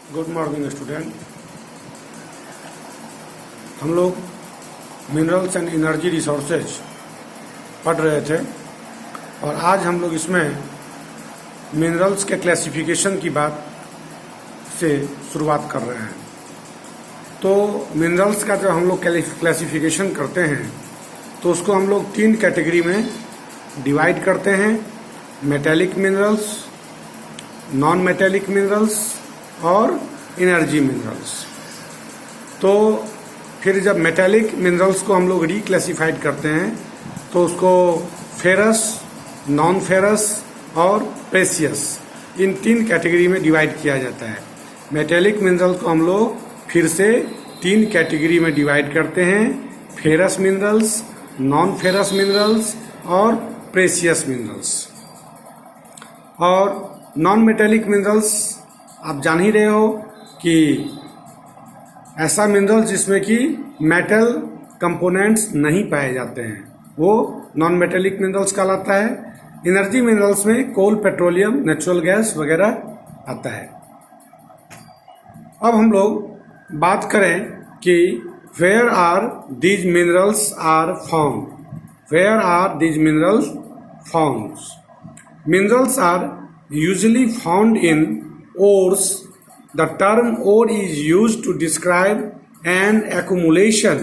Good morning student. हम लोग minerals and energy resources पढ़ रहे थे और आज हम लोग इसमें मिनरल्स के क्लासिफिकेशन की बात से शुरुआत कर रहे हैं। तो मिनरल्स का जब हम लोग क्लासिफिकेशन करते हैं तो उसको हम लोग 3 कैटेगरी में डिवाइड करते हैं: metallic minerals, non metallic minerals और एनर्जी मिनरल्स। तो फिर जब मेटेलिक मिनरल्स को हम लोग रिक्लासिफाइड करते हैं तो उसको फेरस, नॉन फेरस और प्रेशियस, इन 3 कैटेगरी में डिवाइड किया जाता है। मेटेलिक मिनरल्स को हम लोग फिर से 3 कैटेगरी में डिवाइड करते हैं: ferrous minerals, non ferrous minerals और प्रेशियस मिनरल्स। और नॉन मेटेलिक मिनरल्स आप जान ही रहे हो कि ऐसा मिनरल जिसमें कि मेटल कंपोनेंट्स नहीं पाए जाते हैं, वो नॉन मेटेलिक मिनरल्स कहलाता है। एनर्जी मिनरल्स में कोल, पेट्रोलियम, नेचुरल गैस वगैरह आता है। अब हम लोग बात करें कि where are these minerals are found. Where are these minerals found? Minerals are usually found in ores. The term ore is used to describe an accumulation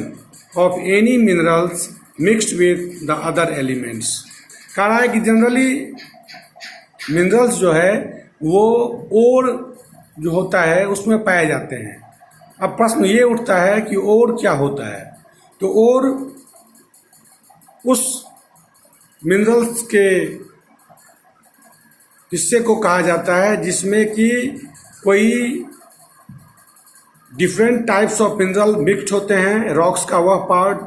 of any minerals mixed with the other elements. कह रहा है कि generally minerals जो है वो ओर जो होता है उसमें पाए जाते हैं। अब प्रश्न ये उठता है कि ओर क्या होता है? तो ओर उस मिनरल्स के हिस्से को कहा जाता है जिसमें कि कोई different types of mineral mix होते हैं। रॉक्स का वह पार्ट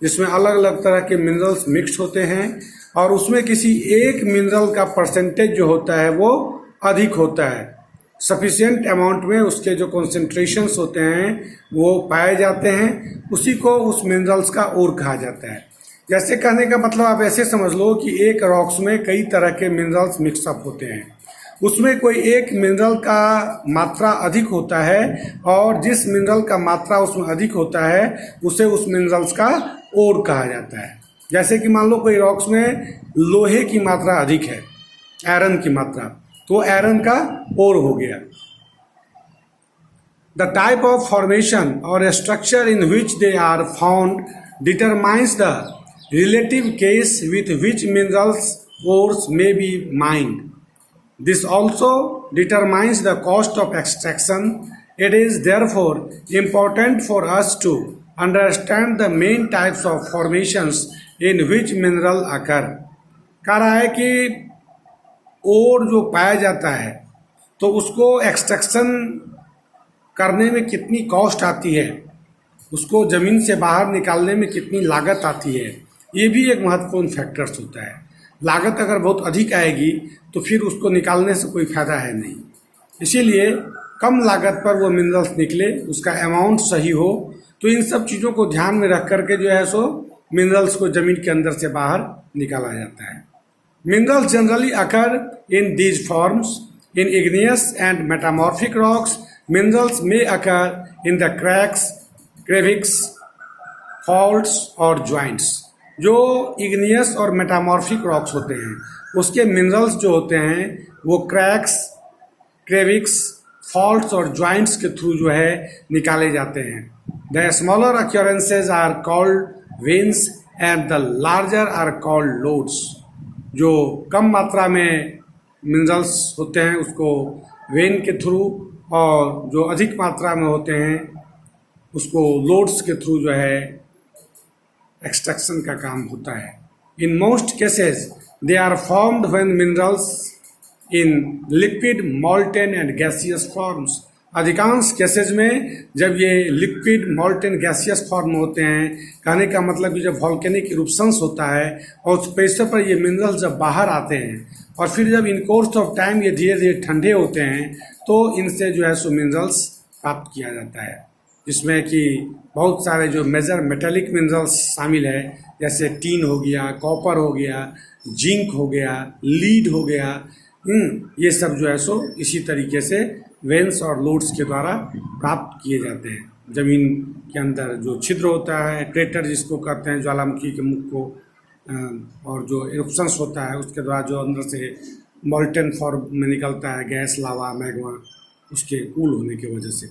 जिसमें अलग अलग तरह के मिनरल्स मिक्स होते हैं और उसमें किसी एक मिनरल का परसेंटेज जो होता है वो अधिक होता है। सफिशिएंट अमाउंट में उसके जो कॉन्सेंट्रेशंस होते हैं वो पाए जाते हैं, उसी को उस मिनरल्स का ओर कहा जाता है। जैसे कहने का मतलब आप ऐसे समझ लो कि एक रॉक्स में कई तरह के मिनरल्स मिक्सअप होते हैं, उसमें कोई एक मिनरल का मात्रा अधिक होता है और जिस मिनरल का मात्रा उसमें अधिक होता है उसे उस मिनरल्स का ओर कहा जाता है। जैसे कि मान लो कोई रॉक्स में लोहे की मात्रा अधिक है, आयरन की मात्रा, तो आयरन का ओर हो गया। द टाइप ऑफ फॉर्मेशन और structure in which they are found determines the relative case with which minerals ores may be mined. This also determines the cost of extraction. It is therefore important for us to understand the main types of formations in which mineral occur. कह रहा है कि ओर जो पाया जाता है तो उसको एक्सट्रैक्शन करने में कितनी कॉस्ट आती है, उसको ज़मीन से बाहर निकालने में कितनी लागत आती है, ये भी एक महत्वपूर्ण फैक्टर्स होता है। लागत अगर बहुत अधिक आएगी तो फिर उसको निकालने से कोई फ़ायदा है नहीं। इसीलिए कम लागत पर वो मिनरल्स निकले, उसका अमाउंट सही हो, तो इन सब चीज़ों को ध्यान में रख करके जो है सो मिनरल्स को ज़मीन के अंदर से बाहर निकाला जाता है। Minerals generally occur in these forms in igneous and metamorphic rocks. Minerals में occur in the cracks, crevices, faults और ज्वाइंट्स। जो इग्नियस और मेटामॉर्फिक रॉक्स होते हैं उसके मिनरल्स जो होते हैं वो क्रैक्स, क्रेविक्स, फॉल्ट्स और ज्वाइंट्स के थ्रू जो है निकाले जाते हैं। The smaller occurrences are called veins and the larger are called lodes. जो कम मात्रा में मिनरल्स होते हैं उसको वेन के थ्रू, और जो अधिक मात्रा में होते हैं उसको लोड्स के थ्रू जो है एक्सट्रैक्शन का काम होता है। In most cases they are formed when minerals in liquid, molten and gaseous forms. अधिकांश केसेज में जब ये लिक्विड, मॉल्टेन, गैसियस फॉर्म होते हैं, कहने का मतलब कि जब वॉल्केनिक इरुप्शंस होता है और उस प्रेशर पर ये मिनरल्स जब बाहर आते हैं और फिर जब इन कोर्स ऑफ टाइम ये धीरे धीरे ठंडे होते हैं तो इनसे जो है सो मिनरल्स प्राप्त किया जाता है, जिसमें कि बहुत सारे जो मेजर मेटेलिक मिनरल्स शामिल है, जैसे टीन हो गया, कॉपर हो गया, जिंक हो गया, लीड हो गया। ये सब जो है सो इसी तरीके से वेंस और लूट्स के द्वारा प्राप्त किए जाते हैं। जमीन के अंदर जो छिद्र होता है, क्रेटर जिसको कहते हैं, ज्वालामुखी के मुख को, और जो इरप्शंस होता है उसके द्वारा जो अंदर से मॉल्टेन फॉर्म में निकलता है गैस, लावा, मैग्मा, उसके कूल होने की वजह से।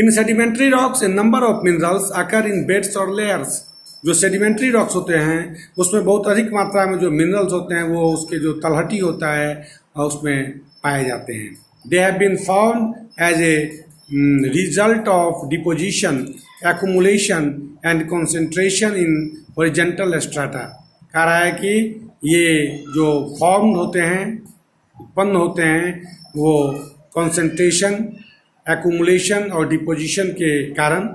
इन sedimentary rocks A number of minerals occur in beds और लेयर्स। जो सेडिमेंट्री रॉक्स होते हैं उसमें बहुत अधिक मात्रा में जो मिनरल्स होते हैं वो उसके जो तलहटी होता है उसमें पाए जाते हैं। They have been found as a result of deposition, accumulation and concentration in horizontal strata. कह रहा है कि ये जो फॉर्म होते हैं, उत्पन्न होते हैं, वो कंसंट्रेशन, एक्यूमुलेशन और डिपोजिशन के कारण।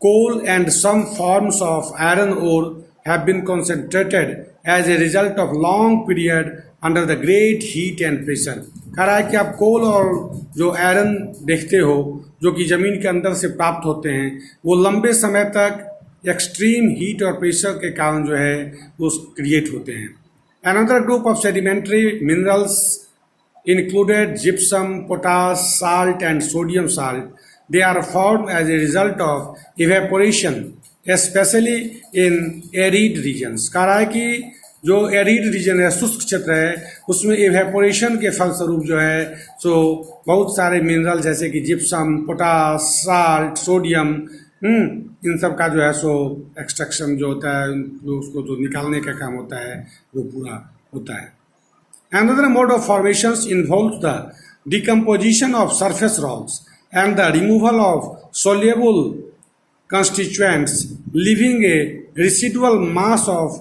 Coal and some forms of iron ore have been concentrated as a result of long period under the great heat and pressure। कह रहा है कि आप कोल और जो आयरन देखते हो जो कि ज़मीन के अंदर से प्राप्त होते हैं वो लंबे समय तक एक्सट्रीम हीट और प्रेशर के कारण जो है वो क्रिएट होते हैं। Another group of sedimentary minerals included gypsum, potash, salt and sodium salt। They are formed as a result of evaporation, especially in arid regions। कह रहा है कि जो एरिड रीजन है, शुष्क क्षेत्र है, उसमें इवेपोरेशन के फलस्वरूप जो है सो बहुत सारे मिनरल जैसे कि जिप्सम, पोटास, साल्ट, सोडियम, इन सब का जो है सो एक्सट्रैक्शन जो होता है, जो उसको जो निकालने का काम होता है वो पूरा होता है। Another mode of formations involves the decomposition of surface rocks and the removal of soluble constituents, leaving a residual mass of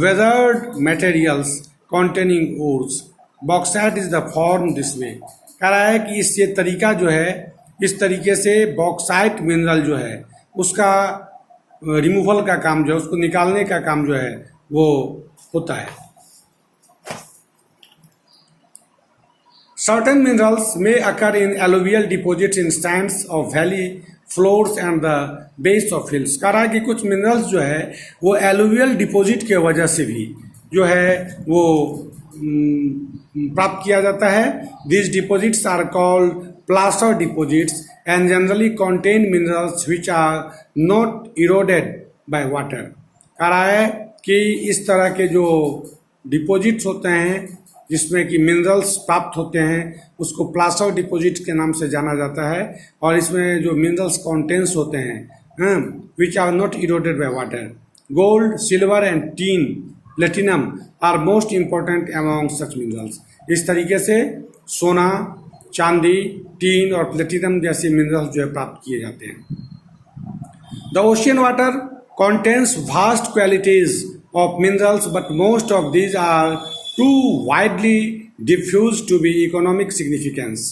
weathered materials containing ores। Bauxite is the form this way। कह रहा है कि इससे तरीका जो है, इस तरीके से बॉक्साइट मिनरल जो है उसका रिमूवल का काम जो है, उसको निकालने का काम जो है वो होता है। Certain minerals may occur in alluvial deposits in stands of valley floors and the base of hills। कह रहा है कि कुछ मिनरल्स जो है वो एलुवियल डिपॉजिट के वजह से भी जो है वो प्राप्त किया जाता है। These deposits are called placer deposits and generally contain minerals which are not eroded by water। कह रहा है कि इस तरह के जो डिपॉजिट्स होते हैं जिसमें कि मिनरल्स प्राप्त होते हैं उसको प्लासर डिपॉजिट के नाम से जाना जाता है, और इसमें जो मिनरल्स कॉन्टेंट्स होते हैं which are not eroded by water. Gold, silver and tin, platinum are most important among such minerals. इस तरीके से सोना, चांदी, टीन और प्लेटिनम जैसे मिनरल्स जो है प्राप्त किए जाते हैं। The ocean water contains vast quantities of minerals, but most of these are too widely diffused to be economic significance।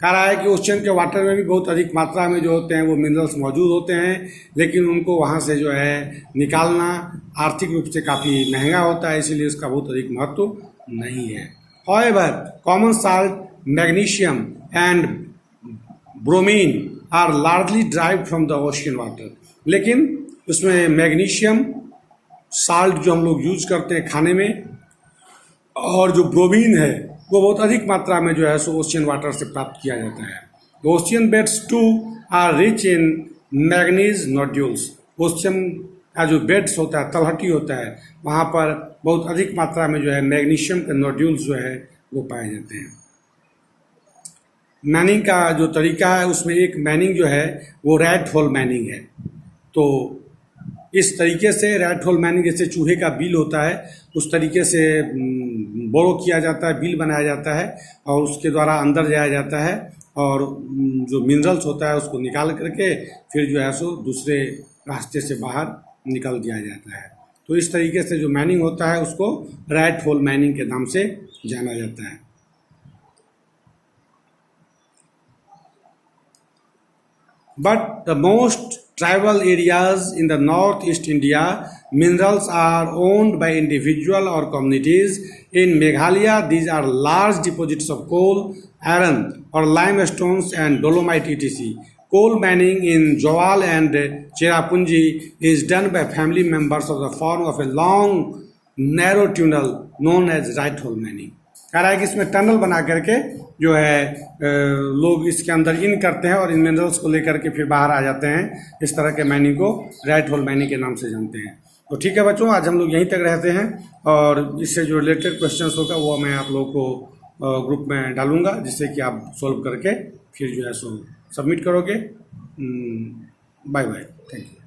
कह रहा है कि ओशन के वाटर में भी बहुत अधिक मात्रा में जो होते हैं वो मिनरल्स मौजूद होते हैं, लेकिन उनको वहाँ से जो है निकालना आर्थिक रूप से काफ़ी महंगा होता है, इसीलिए उसका बहुत अधिक महत्व नहीं है। However, common salt, magnesium and bromine are largely derived from the ocean water। लेकिन उसमें मैग्नीशियम, साल्ट जो हम लोग यूज करते हैं खाने में, और जो ब्रोमीन है वो बहुत अधिक मात्रा में जो है सो ओशियन वाटर से प्राप्त किया जाता है। Ocean beds too are rich in manganese nodules. Ocean का जो बेड्स होता है, तलहटी होता है, वहाँ पर बहुत अधिक मात्रा में जो है मैग्नीशियम के नोड्यूल्स जो है वो पाए जाते हैं। मैनिंग का जो तरीका है उसमें एक मैनिंग जो है वो रैट होल मैनिंग है। तो इस तरीके से रैट होल मैनिंग, जैसे चूहे का बिल होता है उस तरीके से बोरो किया जाता है, बिल बनाया जाता है और उसके द्वारा अंदर जाया जाता है और जो मिनरल्स होता है उसको निकाल करके फिर जो है सो दूसरे रास्ते से बाहर निकल दिया जाता है। तो इस तरीके से जो मैनिंग होता है उसको रैट होल मैनिंग के नाम से जाना जाता है। But the most tribal areas in the northeast India, minerals are owned by individual or communities. In Meghalaya, these are large deposits of coal, iron or limestones and dolomite etc. Coal mining in Jowal and Cherrapunji is done by family members of the form of a long narrow tunnel known as right hole mining। कह रहा है कि इसमें tunnel बना करके जो है लोग इसके अंदर इन करते हैं और इन मिनरल्स को लेकर के फिर बाहर आ जाते हैं। इस तरह के माइनिंग को रैट होल माइनिंग के नाम से जानते हैं। तो ठीक है बच्चों, आज हम लोग यहीं तक रहते हैं और इससे जो रिलेटेड क्वेश्चंस होगा वो मैं आप लोगों को ग्रुप में डालूंगा, जिससे कि आप सॉल्व करके फिर जो है सो सबमिट करोगे। Bye bye, thank you.